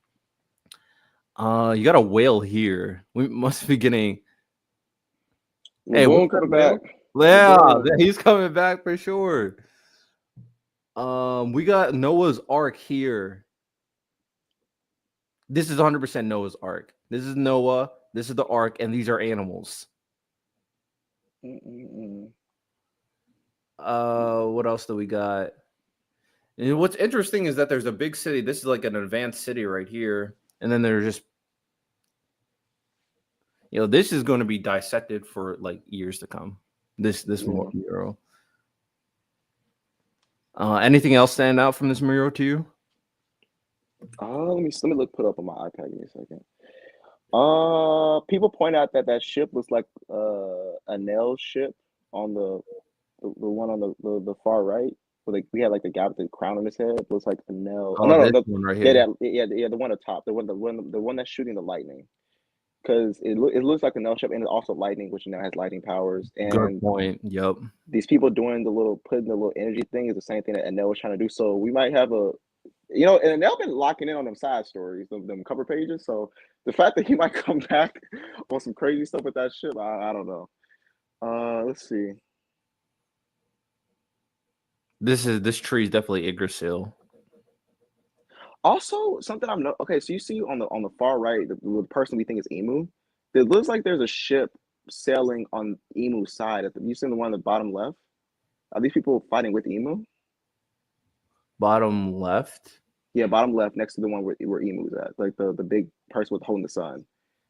[SPEAKER 1] You got a whale here. We must be getting. Hey,
[SPEAKER 2] Lagoon coming back.
[SPEAKER 1] Yeah, he's coming back for sure. We got Noah's Ark here. This is 100% Noah's Ark. This is Noah. This is the Ark, and these are animals. What else do we got? And what's interesting is that there's a big city. This is like an advanced city right here, and then there's just, this is going to be dissected for like years to come. This mural. Anything else stand out from this mural to you?
[SPEAKER 2] Let me put up on my iPad. Give me a second. People point out that ship looks like a nail ship on the one on the far right. So like we had like the guy with the crown on his head. It looks like a nail.
[SPEAKER 1] Oh, no, this one right here.
[SPEAKER 2] Yeah, the one at the top, the one that's shooting the lightning. Because it looks like a nail ship, and it's also lightning, which now has lightning powers. And
[SPEAKER 1] good point. Yep.
[SPEAKER 2] These people doing putting the little energy thing is the same thing that Enel was trying to do. So we might have and Enel been locking in on them side stories, them cover pages. So the fact that he might come back on some crazy stuff with that shit, I don't know. Let's see.
[SPEAKER 1] This tree is definitely Yggdrasil.
[SPEAKER 2] Also, something I'm okay. So you see on the far right, the person we think is Emu. It looks like there's a ship sailing on Emu's side. You see the one on the bottom left? Are these people fighting with Emu?
[SPEAKER 1] Bottom left?
[SPEAKER 2] Yeah, bottom left, next to the one where Emu's at, like the big person with holding the sun.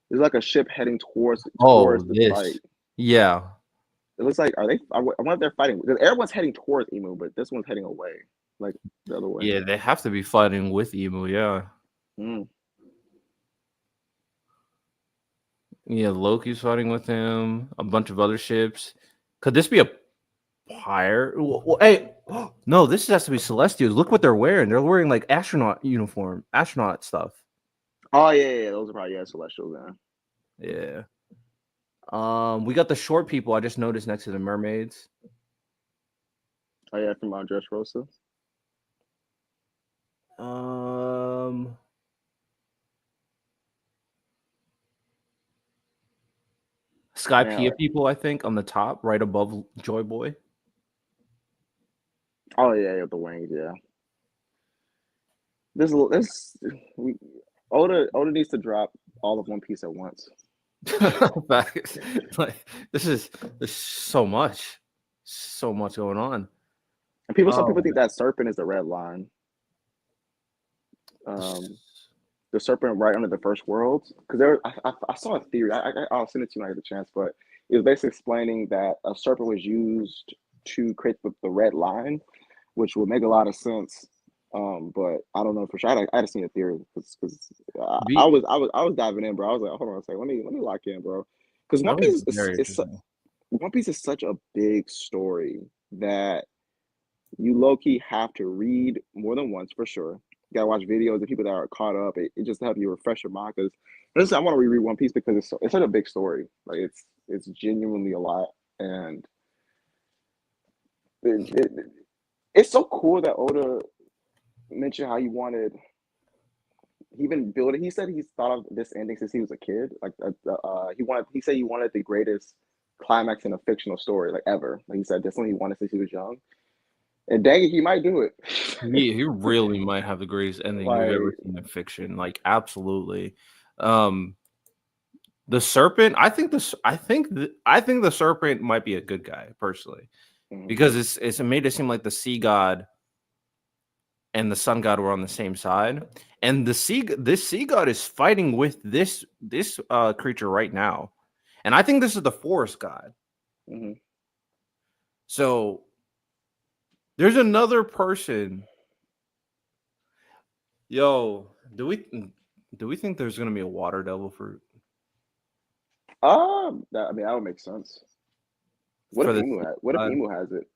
[SPEAKER 2] There's like a ship heading towards the fight.
[SPEAKER 1] Yeah.
[SPEAKER 2] It looks like I wonder if they're fighting because everyone's heading towards Emu, but this one's heading away, like the other way.
[SPEAKER 1] Yeah, they have to be fighting with Emu. Yeah. Yeah, Loki's fighting with him. A bunch of other ships. Could this be a pirate? Hey, no, this has to be Celestials. Look what they're wearing. They're wearing like astronaut uniform, astronaut stuff.
[SPEAKER 2] Oh yeah, those are probably celestials.
[SPEAKER 1] Yeah. We got the short people. I just noticed next to the mermaids.
[SPEAKER 2] Oh yeah, from Dressrosa.
[SPEAKER 1] Skypea people, I think, on the top, right above Joy Boy.
[SPEAKER 2] Oh yeah, the wings. Yeah. Oda needs to drop all of One Piece at once.
[SPEAKER 1] Like there's so much going on.
[SPEAKER 2] And some people think that serpent is the red line. The serpent right under the first world, because I saw a theory. I'll send it to you when I get the chance, but it was basically explaining that a serpent was used to create the red line, which would make a lot of sense. But I don't know for sure. I had to see a theory because I was diving in, bro. I was like, hold on a second, let me lock in, bro. Because One Piece is such a big story that you low key have to read more than once for sure. You gotta watch videos of people that are caught up. It just helps you refresh your mind. Because I want to reread One Piece because it's such a big story. Like it's genuinely a lot, and it's so cool that Oda mentioned how he wanted. He even built it. He said he's thought of this ending since he was a kid. Like he said he wanted the greatest climax in a fictional story like ever. Like he said that's something he wanted since he was young. And dang it, he might do it.
[SPEAKER 1] He really might have the greatest ending we've ever seen in fiction. Like absolutely. The serpent, I think the serpent might be a good guy personally, because it's made it seem like the sea god and the sun god were on the same side, and this sea god is fighting with this creature right now, and I think this is the forest god. So there's another person. Yo, do we think there's gonna be a water devil fruit?
[SPEAKER 2] I mean that would make sense. What if Emu has it?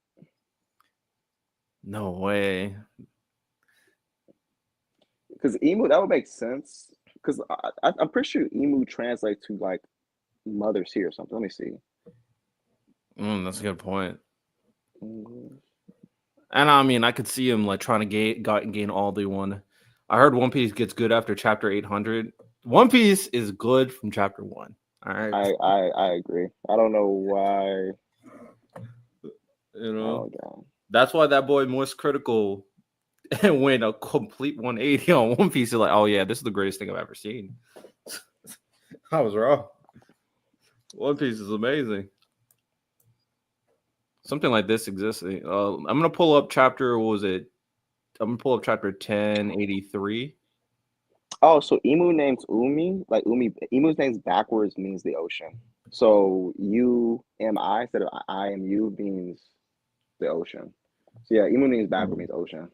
[SPEAKER 1] No way.
[SPEAKER 2] Because Emu, that would make sense. Because I'm pretty sure Emu translates to like mothers here or something. Let me see.
[SPEAKER 1] That's a good point. And I mean, I could see him like trying to gain all they want. I heard One Piece gets good after chapter 800. One Piece is good from chapter 1. All right.
[SPEAKER 2] I agree. I don't know why.
[SPEAKER 1] You know, that's why that boy Moist Critical went a complete 180 on One Piece. Is like, oh yeah, this is the greatest thing I've ever seen. I was wrong. One Piece is amazing. Something like this exists. I'm gonna pull up chapter. What was it? I'm gonna pull up chapter 1083.
[SPEAKER 2] Oh, so Emu names Umi, like Emu's names backwards means the ocean. So UMI instead of IMU means the ocean. So yeah, Emu names backward means ocean.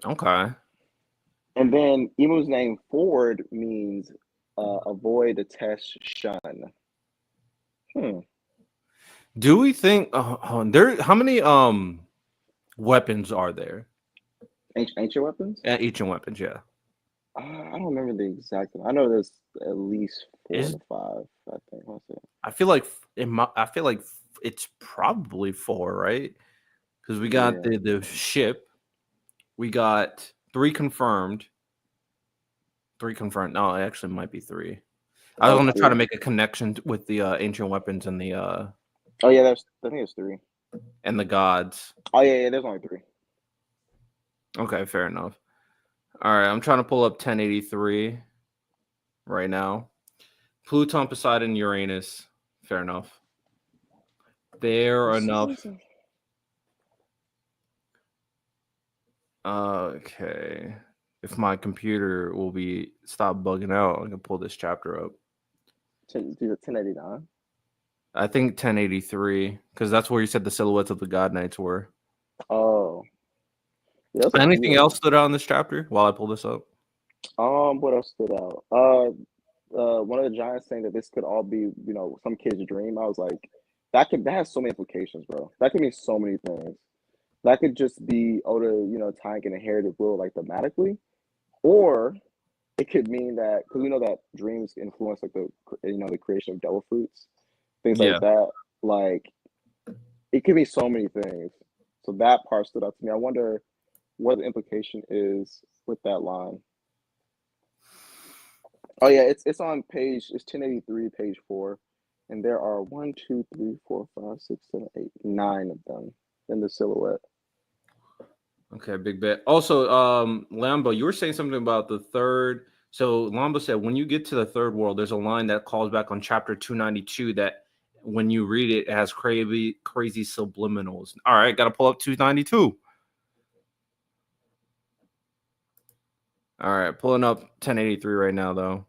[SPEAKER 1] Okay.
[SPEAKER 2] And then Emu's name forward means avoid, detest, shun.
[SPEAKER 1] Do we think there? How many weapons are there?
[SPEAKER 2] Ancient weapons?
[SPEAKER 1] Ancient weapons, yeah.
[SPEAKER 2] I don't remember the exact one. I know there's at least 4 to 5. I think.
[SPEAKER 1] I feel like it's probably 4, right? Because we got the ship, we got 3 confirmed. 3 confirmed. No, it actually might be 3. I was going to try to make a connection with the ancient weapons and the.
[SPEAKER 2] Oh yeah, I think it's 3.
[SPEAKER 1] And the gods.
[SPEAKER 2] Oh yeah, there's only 3.
[SPEAKER 1] Okay, fair enough. All right, I'm trying to pull up 1083 right now. Pluton, Poseidon, Uranus. Fair enough. Fair enough. Okay. If my computer will stop bugging out, I can pull this chapter up.
[SPEAKER 2] 1089?
[SPEAKER 1] I think 1083, because that's where you said the silhouettes of the God Knights were.
[SPEAKER 2] Oh.
[SPEAKER 1] Yeah, anything else stood out in this chapter while I pull this up?
[SPEAKER 2] What else stood out? One of the giants saying that this could all be, some kid's dream. I was like, that has so many implications, bro. That could mean so many things. That could just be Oda, tying an inherited will like thematically, or it could mean that because we know that dreams influence like the creation of devil fruits, things like
[SPEAKER 1] Yeah.
[SPEAKER 2] that. Like it could be so many things. So that part stood out to me. I wonder what the implication is with that line. Oh yeah, it's on it's 1083, page 4, and there are 1, 2, 3, 4, 5, 6, 7, 8, 9 of them in the silhouette.
[SPEAKER 1] Okay, big bet. Also, Lambo, you were saying something about the third. So Lambo said when you get to the third world, there's a line that calls back on chapter 292 that when you read it, it has crazy subliminals. All right, gotta pull up 292. All right, pulling up 1083 right now though.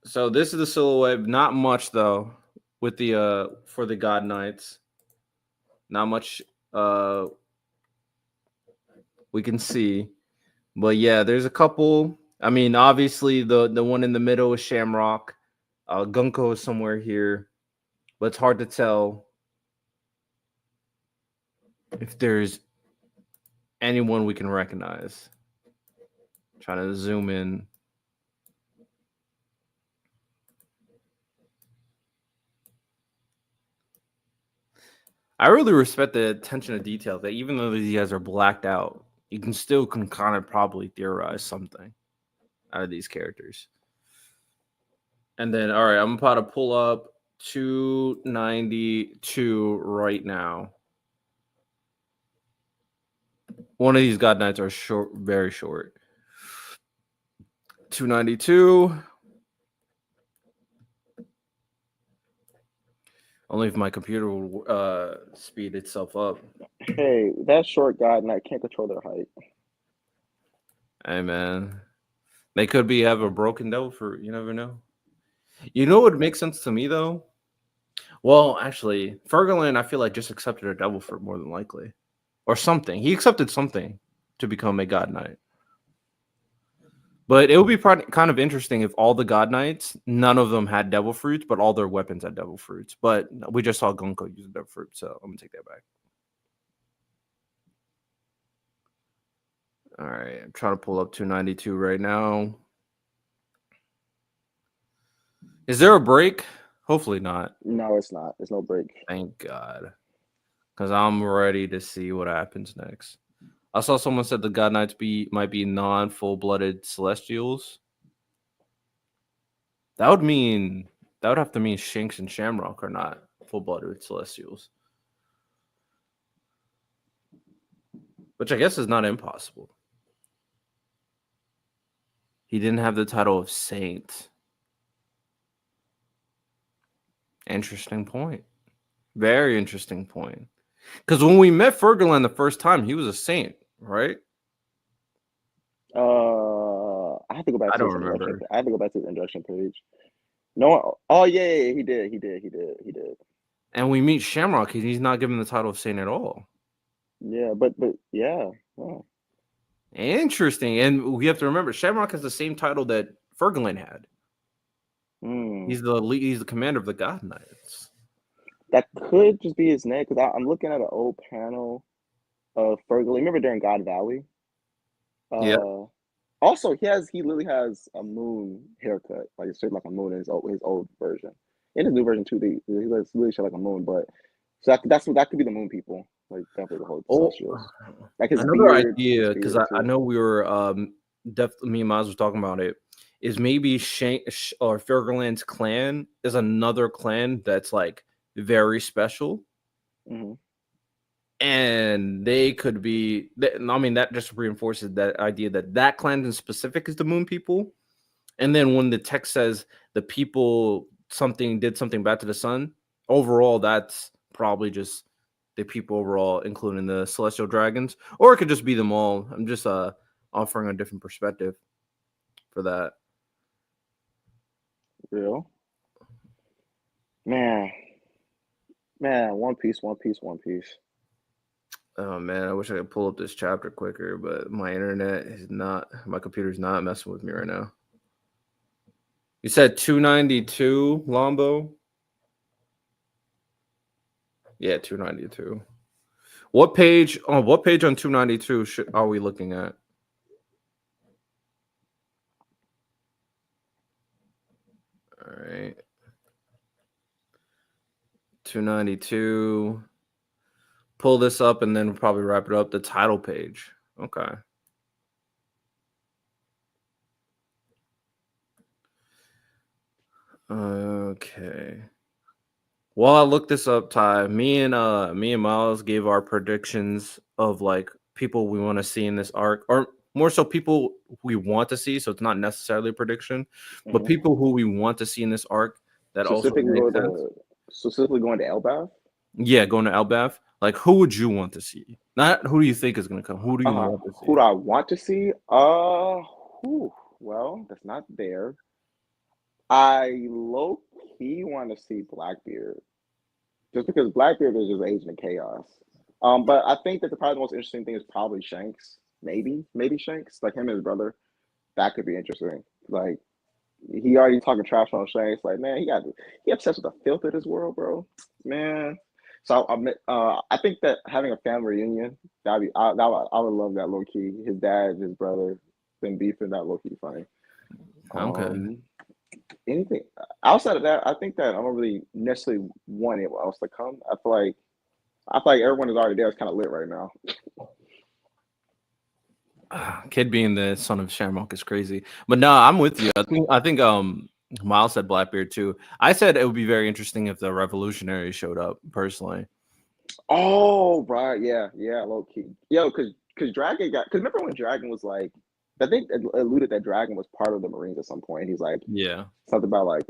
[SPEAKER 1] So this is the silhouette, not much though, with the for the God Knights. Not much we can see. But yeah, there's a couple. I mean, obviously the one in the middle is Shamrock. Gunko is somewhere here, but it's hard to tell if there's anyone we can recognize. Trying to zoom in. I really respect the attention to detail that even though these guys are blacked out, you can still kind of probably theorize something out of these characters. And then, all right, I'm about to pull up 292 right now. One of these God Knights are short, very short. 292. Only if my computer will speed itself up.
[SPEAKER 2] Hey, that short guy and I can't control their height.
[SPEAKER 1] Hey man, they could have a broken devil fruit. You never know. You know what would make sense to me though? Well, actually, Fergoland, I feel like just accepted a devil fruit more than likely, or something. He accepted something to become a God Knight. But it would be kind of interesting if all the God Knights, none of them had devil fruits, but all their weapons had devil fruits. But we just saw Gunko use a devil fruit, so I'm gonna take that back. All right, I'm trying to pull up 292 right now. Is there a break? Hopefully not.
[SPEAKER 2] No, it's not. There's no break.
[SPEAKER 1] Thank God. Because I'm ready to see what happens next. I saw someone said the God Knights might be non-full-blooded Celestials. That would have to mean Shanks and Shamrock are not full-blooded Celestials. Which I guess is not impossible. He didn't have the title of Saint. Interesting point. Very interesting point. Because when we met Fergoland the first time, he was a saint, right?
[SPEAKER 2] I have to go back
[SPEAKER 1] I
[SPEAKER 2] to
[SPEAKER 1] don't
[SPEAKER 2] his introduction.
[SPEAKER 1] remember.
[SPEAKER 2] I have to go back to the introduction page. No, oh yeah, he did.
[SPEAKER 1] And we meet Shamrock, and he's not given the title of saint at all.
[SPEAKER 2] Yeah, but yeah. Oh.
[SPEAKER 1] Interesting. And we have to remember, Shamrock has the same title that Fergoland had. He's the commander of the God Knights.
[SPEAKER 2] That could just be his name because I'm looking at an old panel of Fergal. Remember during God Valley?
[SPEAKER 1] Yeah.
[SPEAKER 2] Also, he literally has a moon haircut, like it's shaped like a moon in his old version. In his new version too, he looks really shaped like a moon. But so that could be the moon people, like definitely the whole celestials. Like his
[SPEAKER 1] another
[SPEAKER 2] beard,
[SPEAKER 1] idea, because I know we were definitely me and Maz was talking about it, is maybe or Fergoland's clan is another clan that's like very special.
[SPEAKER 2] Mm-hmm.
[SPEAKER 1] And they could be. I mean, that just reinforces that idea that clan in specific is the Moon People. And then when the text says the people did something bad to the sun, overall, that's probably just the people overall, including the celestial dragons, or it could just be them all. I'm just offering a different perspective for that.
[SPEAKER 2] Real man, One Piece.
[SPEAKER 1] Oh man, I wish I could pull up this chapter quicker, but my computer's not messing with me right now. You said 292, Lombo? Yeah, 292. What page? Oh, what page on 292 are we looking at? All right. 292. Pull this up and then we'll probably wrap it up. The title page. Okay. Okay. While I look this up, Ty, me and Miles gave our predictions of like people we want to see in this arc, or more so people we want to see. So it's not necessarily a prediction, but
[SPEAKER 2] Hmm.
[SPEAKER 1] people who we want to see in this arc that also
[SPEAKER 2] Specifically
[SPEAKER 1] makes
[SPEAKER 2] go
[SPEAKER 1] sense.
[SPEAKER 2] to specifically going to Elbath.
[SPEAKER 1] Yeah, going to Elbath. Like, who would you want to see? Not who do you think is going to come. Who do you want to
[SPEAKER 2] Who
[SPEAKER 1] see?
[SPEAKER 2] do I want to see? Well, that's not there. I low key want to see Blackbeard, just because Blackbeard is just agent of chaos. But I think that probably the most interesting thing is probably Shanks. Maybe Shanks, like him and his brother. That could be interesting. Like he already talking trash on Shanks. Like man, he obsessed with the filth of this world, bro. Man. So I think that having a family reunion I would love that low key. His dad, his brother, been beefing that low key funny.
[SPEAKER 1] Okay.
[SPEAKER 2] Um, anything outside of that, I think that I don't really necessarily want it else to come. I feel like everyone is already there. It's kind of lit right now.
[SPEAKER 1] Kid being the son of Shamrock is crazy. But no, I'm with you. I think Miles said Blackbeard too. I said it would be very interesting if the Revolutionary showed up personally.
[SPEAKER 2] Oh right, yeah, low key, yo, because Dragon got because remember when Dragon was like, I think it alluded that Dragon was part of the Marines at some point. He's like
[SPEAKER 1] Yeah.
[SPEAKER 2] something about like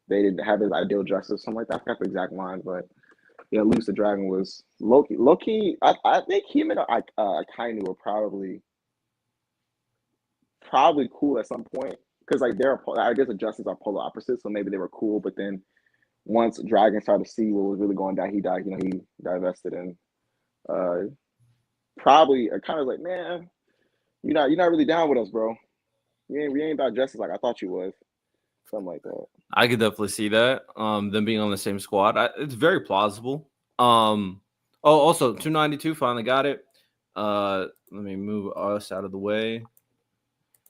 [SPEAKER 2] they didn't have his ideal justice, something like that. I forgot the exact line, but yeah, Lucid Dragon was Loki. Loki, I think him and Akainu were probably cool at some point because like I guess the Justice are polar opposites, so maybe they were cool. But then once Dragon started to see what was really going down, he died. You know, he divested and uh probably kind of like, man, you're not really down with us, bro. We ain't about justice like I thought you was. Something like that.
[SPEAKER 1] I could definitely see that. Them being on the same squad. It's very plausible. Um oh also 292 finally got it. Let me move us out of the way.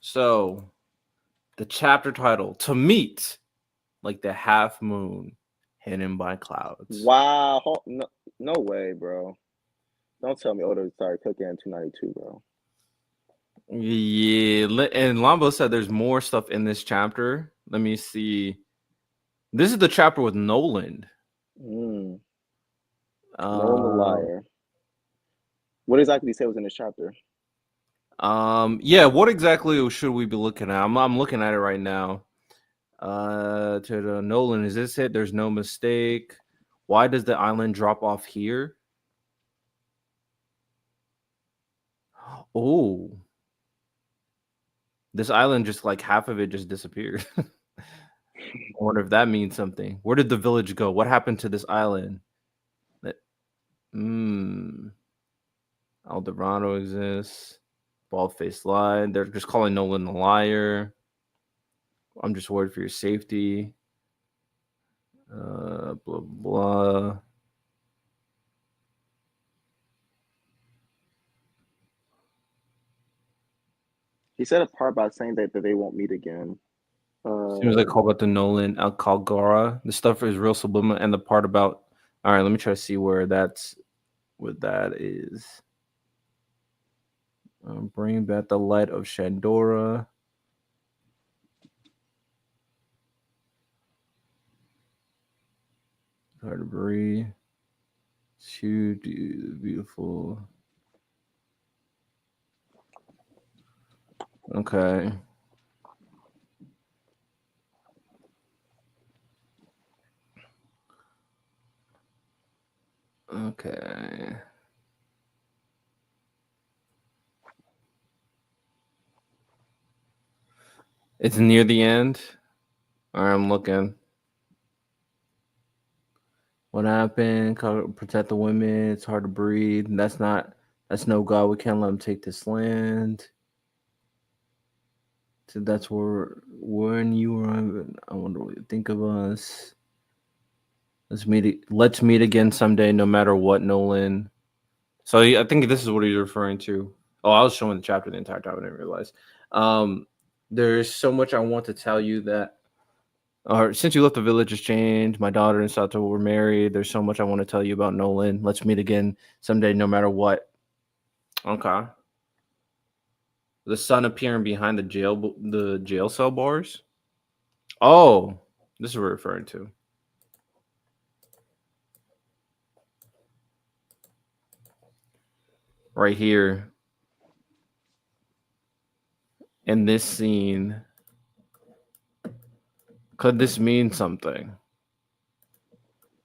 [SPEAKER 1] So the chapter title to meet like the half moon hidden by clouds.
[SPEAKER 2] Wow, no, no way, bro. Don't tell me Oda started cooking in 292, bro.
[SPEAKER 1] Yeah, and Lambo said there's more stuff in this chapter. Let me see. This is the chapter with Nolan.
[SPEAKER 2] Mm, Nolan the
[SPEAKER 1] Um,
[SPEAKER 2] liar. What exactly did he say was in this chapter?
[SPEAKER 1] yeah. What exactly should we be looking at? I'm looking at it right now. To the Nolan, is this it? There's no mistake. Why does the island drop off here? Oh, this island just like half of it just disappeared. I wonder if that means something. Where did the village go? What happened to this island? Hmm. Eldorado exists. Bald faced lie. They're just calling Nolan a liar. I'm just worried for your safety. Blah blah.
[SPEAKER 2] He said a part about saying that they won't meet again.
[SPEAKER 1] Seems like call about the Nolan Al Calgara. The stuff is real subliminal, and the part about. All right, let me try to see where that's what that is. Bring back the light of Shandora. Hard to breathe. Too beautiful. Okay. Okay. It's near the end. All right, I'm looking. What happened? Protect the women. It's hard to breathe. That's not. That's no God. We can't let them take this land. So that's where when you arrive. I wonder what you think of us. Let's meet again someday, no matter what, Nolan. So I think this is what he's referring to. Oh, I was showing the chapter the entire time. I didn't realize. Um, there's so much I want to tell you that. Or since you left the village has changed. My daughter and Sato were married. There's so much I want to tell you about Nolan. Let's meet again someday, no matter what. Okay. The sun appearing behind the jail cell bars. Oh, this is what we're referring to. Right here in this scene. Could this mean something?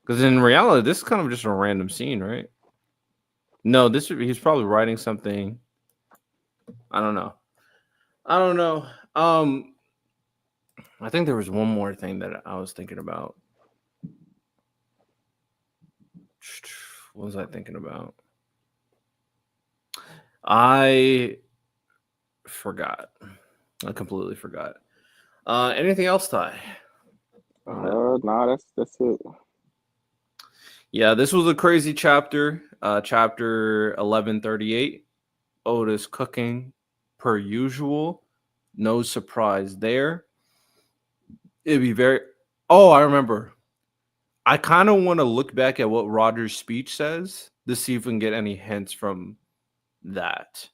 [SPEAKER 1] Because in reality, this is kind of just a random scene, right? No, he's probably writing something. I don't know. I don't know. I think there was one more thing that I was thinking about. What was I thinking about? I forgot. I completely forgot. Anything else, Ty?
[SPEAKER 2] Nah, that's it.
[SPEAKER 1] Yeah, this was a crazy chapter. Chapter 1138. Otis cooking per usual. No surprise there. It'd be very. Oh, I remember. I kind of want to look back at what Roger's speech says to see if we can get any hints from that.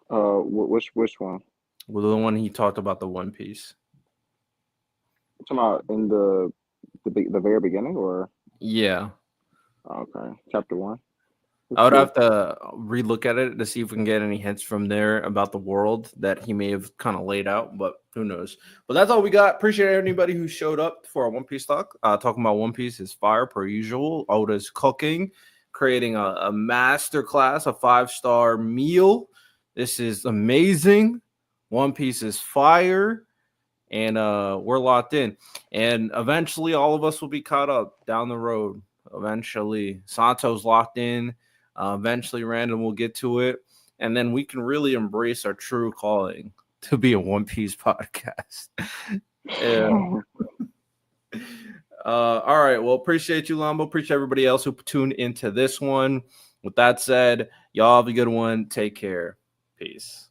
[SPEAKER 2] Which one?
[SPEAKER 1] Well, the one he talked about the One Piece.
[SPEAKER 2] You talking about in the very beginning, or
[SPEAKER 1] Yeah,
[SPEAKER 2] okay, chapter one.
[SPEAKER 1] I
[SPEAKER 2] Let's
[SPEAKER 1] would
[SPEAKER 2] see.
[SPEAKER 1] have to relook at it to see if we can get any hints from there about the world that he may have kind of laid out, but who knows? But that's all we got. Appreciate anybody who showed up for our One Piece talk. Talking about One Piece is fire per usual. Oda's cooking, creating a master class, a 5-star meal. This is amazing. One Piece is fire, and we're locked in. And eventually, all of us will be caught up down the road. Eventually, Santo's locked in. Eventually, Random will get to it, and then we can really embrace our true calling to be a One Piece podcast. Yeah. All right. Well, appreciate you, Lambo. Appreciate everybody else who tuned into this one. With that said, y'all have a good one. Take care. Peace.